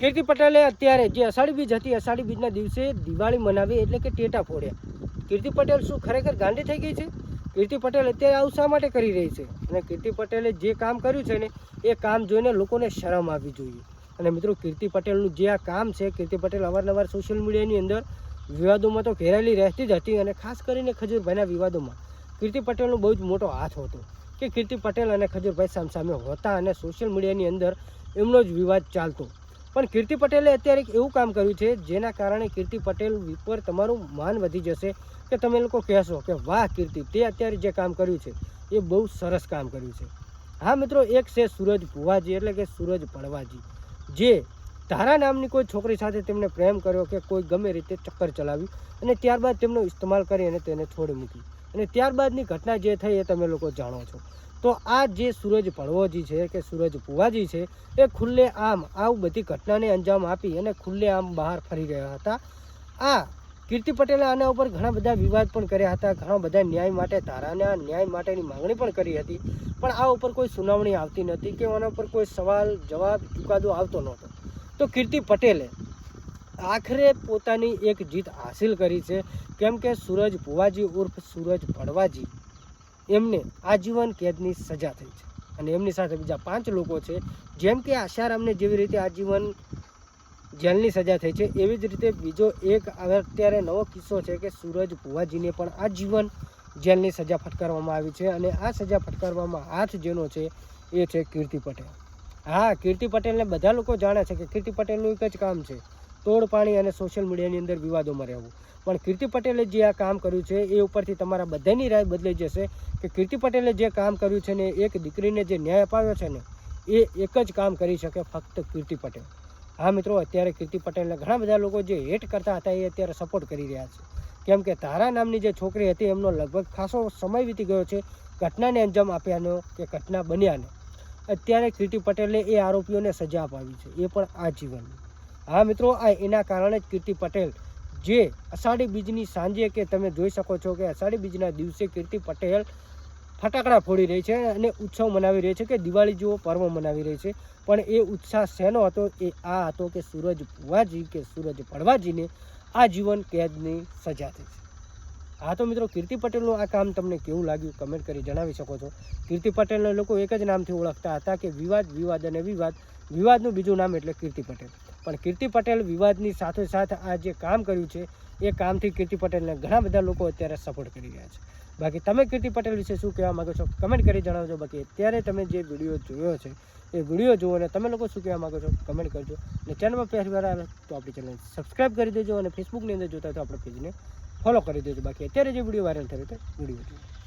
કીર્તિ પટેલે અત્યારે જે અષાઢી બીજ હતી, અષાઢી બીજના દિવસે દિવાળી મનાવી એટલે કે ટેટા ફોડ્યા. કીર્તિ પટેલ શું ખરેખર ગાંડી થઈ ગઈ છે? કીર્તિ પટેલ અત્યારે આવું શા માટે કરી રહી છે? અને કીર્તિ પટેલે જે કામ કર્યું છે ને એ કામ જોઈને લોકોને શરમ આવવી જોઈએ. અને મિત્રો, કીર્તિ પટેલનું જે આ કામ છે, કીર્તિ પટેલ અવારનવાર સોશિયલ મીડિયાની અંદર વિવાદોમાં તો ઘેરાયેલી રહેતી જ હતી. અને ખાસ કરીને ખજૂરભાઈના વિવાદોમાં કીર્તિ પટેલનો બહુ જ મોટો હાથ હતો કે કીર્તિ પટેલ અને ખજૂરભાઈ સામસામે હોતા અને સોશિયલ મીડિયાની અંદર એમનો જ વિવાદ ચાલતો. પણ કીર્તિ પટેલે અત્યારે એક એવું કામ કર્યું છે જેના કારણે કીર્તિ પટેલ પર તમારું માન વધી જશે કે તમે લોકો કહેશો કે વાહ કીર્તિ, તે અત્યારે જે કામ કર્યું છે એ બહુ સરસ કામ કર્યું છે. હા મિત્રો, એક છે સૂરજ ભુવાજી એટલે કે સૂરજ પડવાજી, જે ધારા નામની કોઈ છોકરી સાથે તેમને પ્રેમ કર્યો કે કોઈ ગમે રીતે ચક્કર ચલાવ્યું અને ત્યારબાદ તેમનો ઇસ્તેમાલ કરી અને તેને છોડી મૂકી. અને ત્યારબાદની ઘટના જે થઈ એ તમે લોકો જાણો છો. તો આ જે સૂરજ પડવોજી છે કે સૂરજ ભુવાજી છે એ ખુલ્લે આમ આવું બધી ઘટનાને અંજામ આપી અને ખુલ્લે આમ બહાર ફરી રહ્યા હતા. આ કીર્તિ પટેલે આના ઉપર ઘણા બધા વિવાદ પણ કર્યા હતા, ઘણા બધા ન્યાય માટે, ધારાના ન્યાય માટેની માંગણી પણ કરી હતી. પણ આ ઉપર કોઈ સુનાવણી આવતી નથી કે આના ઉપર કોઈ સવાલ જવાબ ચુકાદો આવતો નહોતો. તો કીર્તિ પટેલે આખરે પોતાની એક જીત હાસિલ કરી છે. કેમ કે સૂરજ ભુવાજી ઉર્ફ સૂરજ પડવાજી એમને આજીવન કેદની સજા થઈ છે. અને એમની સાથે બીજા 5 લોકો છે. જેમ કે આશારામને જેવી રીતે આજીવન જેલની સજા થઈ છે, એવી જ રીતે બીજો એક અત્યારે નવો કિસ્સો છે કે સૂરજ ભુવાજીને પણ આજીવન જેલની સજા ફટકારવામાં આવી છે. અને આ સજા ફટકારવામાં હાથ જેનો છે એ છે કીર્તિ પટેલ. હા, કીર્તિ પટેલને બધા લોકો જાણે છે કે કીર્તિ પટેલનું એક જ કામ છે તોડ પાણી અને સોશિયલ મીડિયાની અંદર વિવાદોમાં રહેવું. પણ કીર્તિ પટેલે જે આ કામ કર્યું છે એ ઉપરથી તમારા બધાની રાય બદલાઈ જશે કે કીર્તિ પટેલે જે કામ કર્યું છે ને, એક દીકરીને જે ન્યાય અપાવ્યો છે ને, એ એક જ કામ કરી શકે ફક્ત કીર્તિ પટેલ. હા મિત્રો, અત્યારે કીર્તિ પટેલને ઘણા બધા લોકો જે હેટ કરતા હતા એ અત્યારે સપોર્ટ કરી રહ્યા છે. કેમ કે તારા નામની જે છોકરી હતી એમનો લગભગ ખાસો સમય વીતી ગયો છે ઘટનાને અંજામ આપ્યાનો કે ઘટના બન્યાને. અત્યારે કીર્તિ પટેલે એ આરોપીઓને સજા અપાવી છે, એ પણ આજીવનની. હા મિત્રો, આ એના કારણે જ કીર્તિ પટેલ જે અષાઢી બીજની સાંજે કે તમે જોઈ શકો છો કે અષાઢી બીજના દિવસે કીર્તિ પટેલ ફટાકડા ફોડી રહી છે અને ઉત્સવ મનાવી રહી છે કે દિવાળી જેવો પર્વ મનાવી રહી છે. પણ એ ઉત્સાહ શેનો હતો? એ આ હતો કે સૂરજ ભુવાજી કે સૂરજ પડવાજીને આજીવન કેદની સજા થઈ છે. હા તો મિત્રો, કીર્તિ પટેલનું આ કામ તમને કેવું લાગ્યું કમેન્ટ કરી જણાવી શકો છો. કીર્તિ પટેલને લોકો એક જ નામથી ઓળખતા હતા કે વિવાદ, વિવાદ અને વિવાદ. વિવાદનું બીજું નામ એટલે કીર્તિ પટેલ. પણ કીર્તિ પટેલ વિવાદની સાથોસાથ આ જે કામ કર્યું છે એ કામથી કીર્તિ પટેલને ઘણા બધા લોકો અત્યારે સપોર્ટ કરી રહ્યા છે. બાકી તમે કીર્તિ પટેલ વિશે શું કહેવા માગો છો કમેન્ટ કરી જણાવજો. બાકી અત્યારે તમે જે વિડીયો જોયો છે એ વિડીયો જુઓ અને તમે લોકો શું કહેવા માગો છો કમેન્ટ કરજો. અને ચેનલમાં પહેલી વાર આવે તો આપણી ચેનલ સબસ્ક્રાઈબ કરી દેજો અને ફેસબુકની અંદર જોતા હોય તો આપણા પેજને ફોલો કરી દેજો. બાકી અત્યારે જે વિડીયો વાયરલ થયો તો વિડીયો જુઓ.